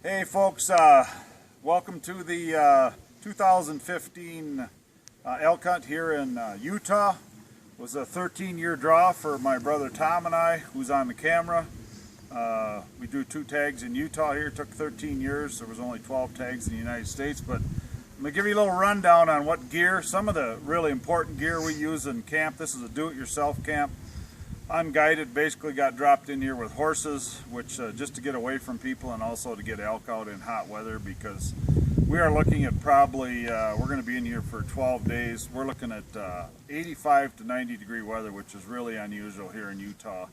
Hey folks, welcome to the 2015 elk hunt here in Utah. It was a 13-year draw for my brother Tom and I, who's on the camera. We do 2 tags in Utah here. It took 13 years. There was only 12 tags in the United States, but I'm going to give you a little rundown on what gear, some of the really important gear we use in camp. This is a do-it-yourself camp. Unguided, basically got dropped in here with horses, which just to get away from people and also to get elk out in hot weather, because we are looking at probably, we're going to be in here for 12 days. We're looking at 85 to 90 degree weather, which is really unusual here in Utah.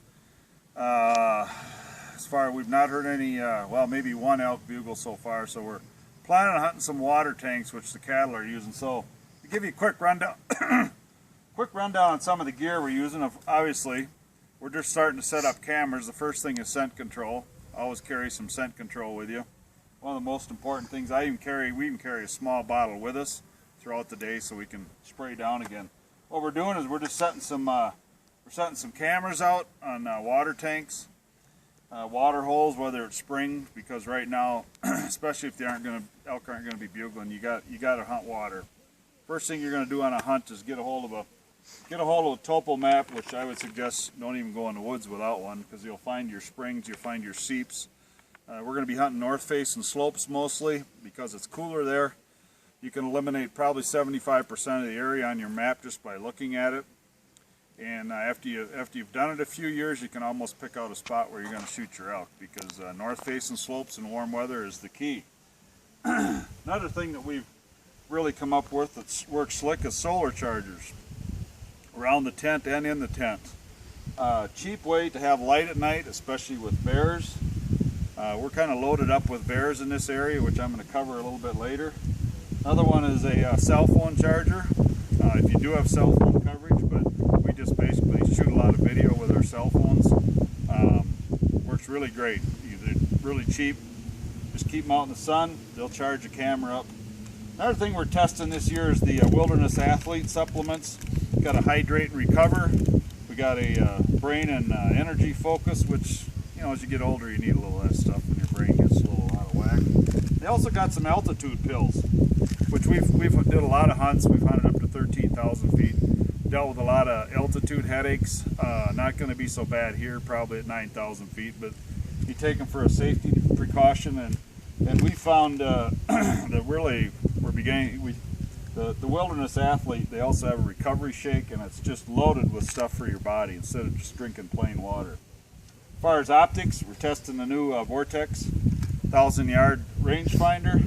As far as we've not heard any, well, maybe one elk bugle so far, so we're planning on hunting some water tanks, which the cattle are using. So to give you a quick rundown, on some of the gear we're using. Obviously, we're just starting to set up cameras. The first thing is scent control. Always carry some scent control with you. One of the most important things, we even carry a small bottle with us throughout the day so we can spray down again. What we're doing is we're just setting some cameras out on water tanks, water holes, whether it's springs, because right now, especially if elk aren't going to be bugling, you got to hunt water. First thing you're going to do on a hunt is get a hold of a topo map, which I would suggest don't even go in the woods without one, because you'll find your springs, you'll find your seeps. We're going to be hunting north facing slopes mostly because it's cooler there. You can eliminate probably 75% of the area on your map just by looking at it. And after you've done it a few years, you can almost pick out a spot where you're going to shoot your elk, because north facing slopes in warm weather is the key. Another thing that we've really come up with that works slick is solar chargers around the tent and in the tent. Cheap way to have light at night, especially with bears. We're kind of loaded up with bears in this area, which I'm going to cover a little bit later. Another one is a cell phone charger. If you do have cell phone coverage, but we just basically shoot a lot of video with our cell phones. Works really great. They're really cheap. Just keep them out in the sun. They'll charge the camera up. Another thing we're testing this year is the Wilderness Athlete supplements. We got a hydrate and recover. We got a brain and energy focus, which, you know, as you get older, you need a little of that stuff when your brain gets a little out of whack. They also got some altitude pills, which we've did a lot of hunts. We've hunted up to 13,000 feet. Dealt with a lot of altitude headaches. Not going to be so bad here, probably at 9,000 feet, but you take them for a safety precaution. And we found that really we're beginning. The Wilderness Athlete, they also have a recovery shake, and it's just loaded with stuff for your body instead of just drinking plain water. As far as optics, we're testing the new Vortex 1,000-yard rangefinder.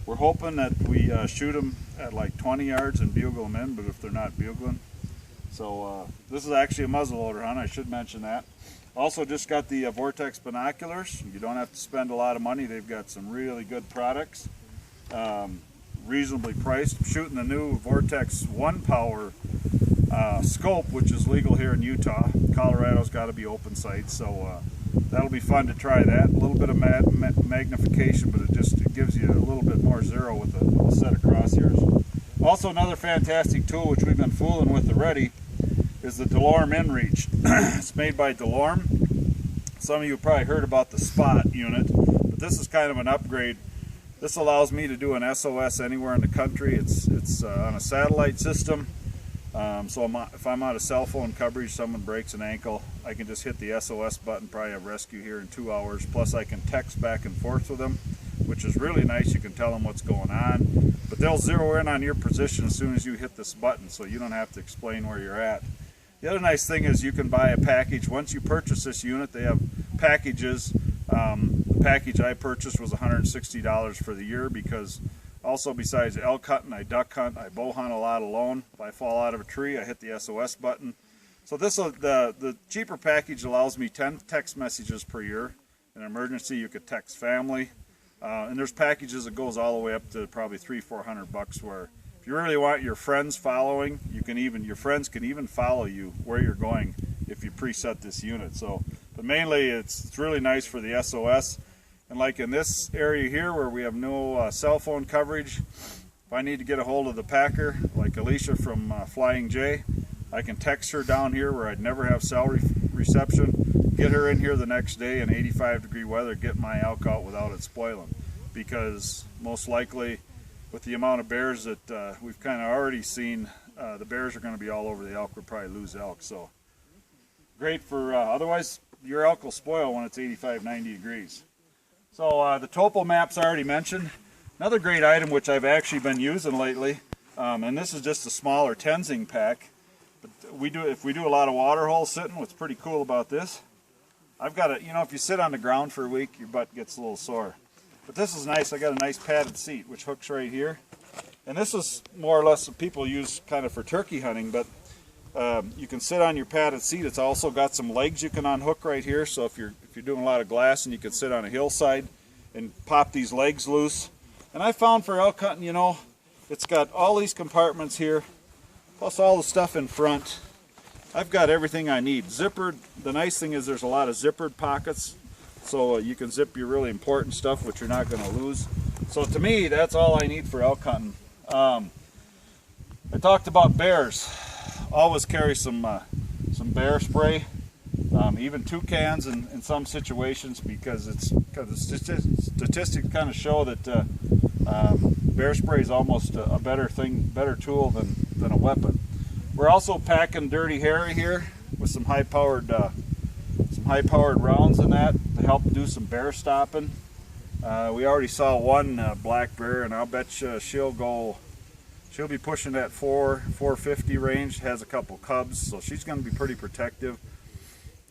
We're hoping that we shoot them at like 20 yards and bugle them in, but if they're not bugling. So this is actually a muzzleloader hunt, I should mention that. Also just got the Vortex binoculars. You don't have to spend a lot of money. They've got some really good products. Reasonably priced. Shooting the new Vortex 1 power scope, which is legal here in Utah. Colorado's got to be open sights, so that'll be fun to try that. A little bit of magnification, but it gives you a little bit more zero with a set of crosshairs. Also, another fantastic tool which we've been fooling with already is the DeLorme InReach. It's made by DeLorme. Some of you have probably heard about the Spot unit, but this is kind of an upgrade. This allows me to do an SOS anywhere in the country. It's on a satellite system, so if I'm out of cell phone coverage, someone breaks an ankle, I can just hit the SOS button, probably have rescue here in 2 hours. Plus I can text back and forth with them, which is really nice. You can tell them what's going on, but they'll zero in on your position as soon as you hit this button, so you don't have to explain where you're at. The other nice thing is you can buy a package. Once you purchase this unit, they have packages. The package I purchased was $160 for the year, because also besides elk hunting, I duck hunt, I bow hunt a lot alone. If I fall out of a tree, I hit the SOS button. So the cheaper package allows me 10 text messages per year. In an emergency, you could text family. And there's packages that goes all the way up to probably $300-400 bucks, where if you really want your friends following, your friends can even follow you where you're going if you preset this unit. So, but mainly it's really nice for the SOS. And like in this area here where we have no cell phone coverage, if I need to get a hold of the packer, like Alicia from Flying J, I can text her down here where I'd never have cell reception, get her in here the next day in 85-degree weather, get my elk out without it spoiling. Because most likely, with the amount of bears that we've kind of already seen, the bears are going to be all over the elk. We'll probably lose elk. So great for, otherwise your elk will spoil when it's 85, 90 degrees. So the topo maps I already mentioned. Another great item which I've actually been using lately, and this is just a smaller Tenzing pack. But if we do a lot of water holes sitting, what's pretty cool about this, I've got a, you know, if you sit on the ground for a week, your butt gets a little sore. But this is nice. I got a nice padded seat which hooks right here. And this is more or less what people use kind of for turkey hunting, but you can sit on your padded seat. It's also got some legs you can unhook right here. So if you're doing a lot of glass, and you can sit on a hillside and pop these legs loose. And I found for elk hunting, you know, it's got all these compartments here, plus all the stuff in front. I've got everything I need. Zippered. The nice thing is there's a lot of zippered pockets, so you can zip your really important stuff, which you're not going to lose. So to me, that's all I need for elk hunting. I talked about bears. Always carry some bear spray, even 2 cans in some situations, because the statistics kind of show that bear spray is almost a better tool than a weapon. We're also packing Dirty Harry here with some high-powered rounds in that to help do some bear stopping. We already saw one black bear, and I'll bet you she'll be pushing that 450 range. Has a couple cubs, so she's going to be pretty protective.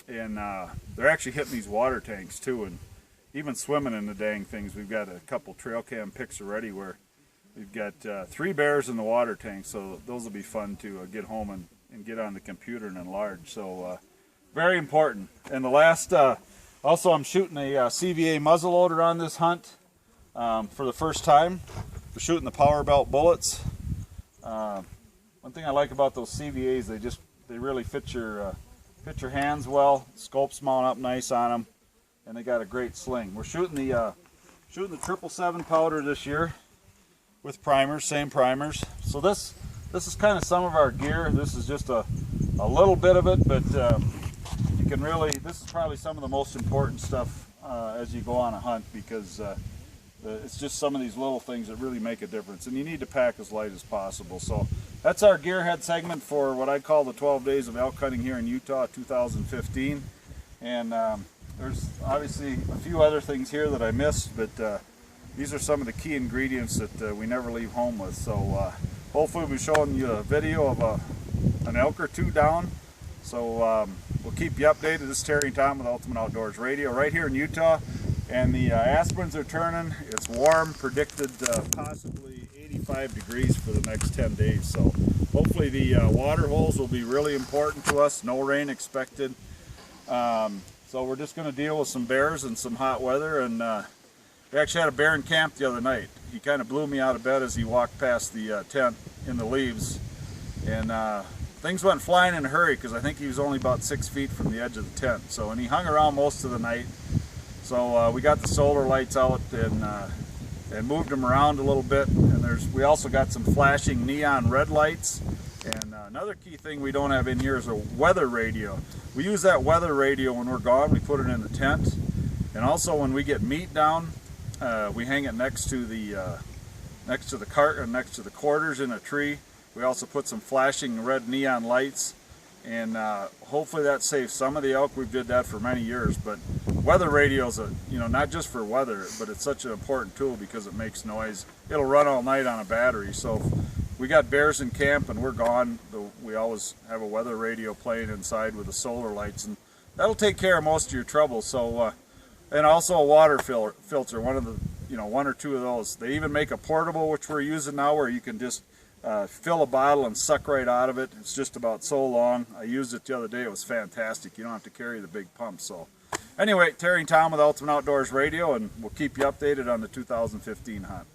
And they're actually hitting these water tanks too, and even swimming in the dang things. We've got a couple trail cam pics already where we've got 3 bears in the water tank, so those will be fun to get home and get on the computer and enlarge. So very important. And the last, also I'm shooting a CVA muzzleloader on this hunt for the first time. We're shooting the power belt bullets. One thing I like about those CVAs, they really fit your hands well. Scopes mount up nice on them, and they got a great sling. We're shooting the 777 powder this year with primers, same primers. So this is kind of some of our gear. This is just a little bit of it, but you can really, this is probably some of the most important stuff as you go on a hunt, because it's just some of these little things that really make a difference, and you need to pack as light as possible. So that's our gearhead segment for what I call the 12 days of elk hunting here in Utah 2015. And there's obviously a few other things here that I missed, but these are some of the key ingredients that we never leave home with. So hopefully we'll be showing you a video of an elk or 2 down. So we'll keep you updated. This is Terry and Tom with Ultimate Outdoors Radio right here in Utah. And the aspens are turning. It's warm, predicted possibly 85 degrees for the next 10 days. So hopefully the water holes will be really important to us. No rain expected. So we're just going to deal with some bears and some hot weather. And we actually had a bear in camp the other night. He kind of blew me out of bed as he walked past the tent in the leaves. And things went flying in a hurry, because I think he was only about 6 feet from the edge of the tent. So, and he hung around most of the night. So we got the solar lights out and moved them around a little bit. And we also got some flashing neon red lights. And another key thing we don't have in here is a weather radio. We use that weather radio when we're gone. We put it in the tent. And also when we get meat down, we hang it next to the cart, or next to the quarters in a tree. We also put some flashing red neon lights. And hopefully that saves some of the elk. We've did that for many years, but weather radio's not just for weather, but it's such an important tool because it makes noise. It'll run all night on a battery. So if we got bears in camp and we're gone, we always have a weather radio playing inside with the solar lights, and that'll take care of most of your trouble. So and also a water filter, one or 2 of those. They even make a portable, which we're using now, where you can just fill a bottle and suck right out of it. It's just about so long. I used it the other day. It was fantastic. You don't have to carry the big pump. So anyway, Terry and Tom with Ultimate Outdoors Radio, and we'll keep you updated on the 2015 hunt.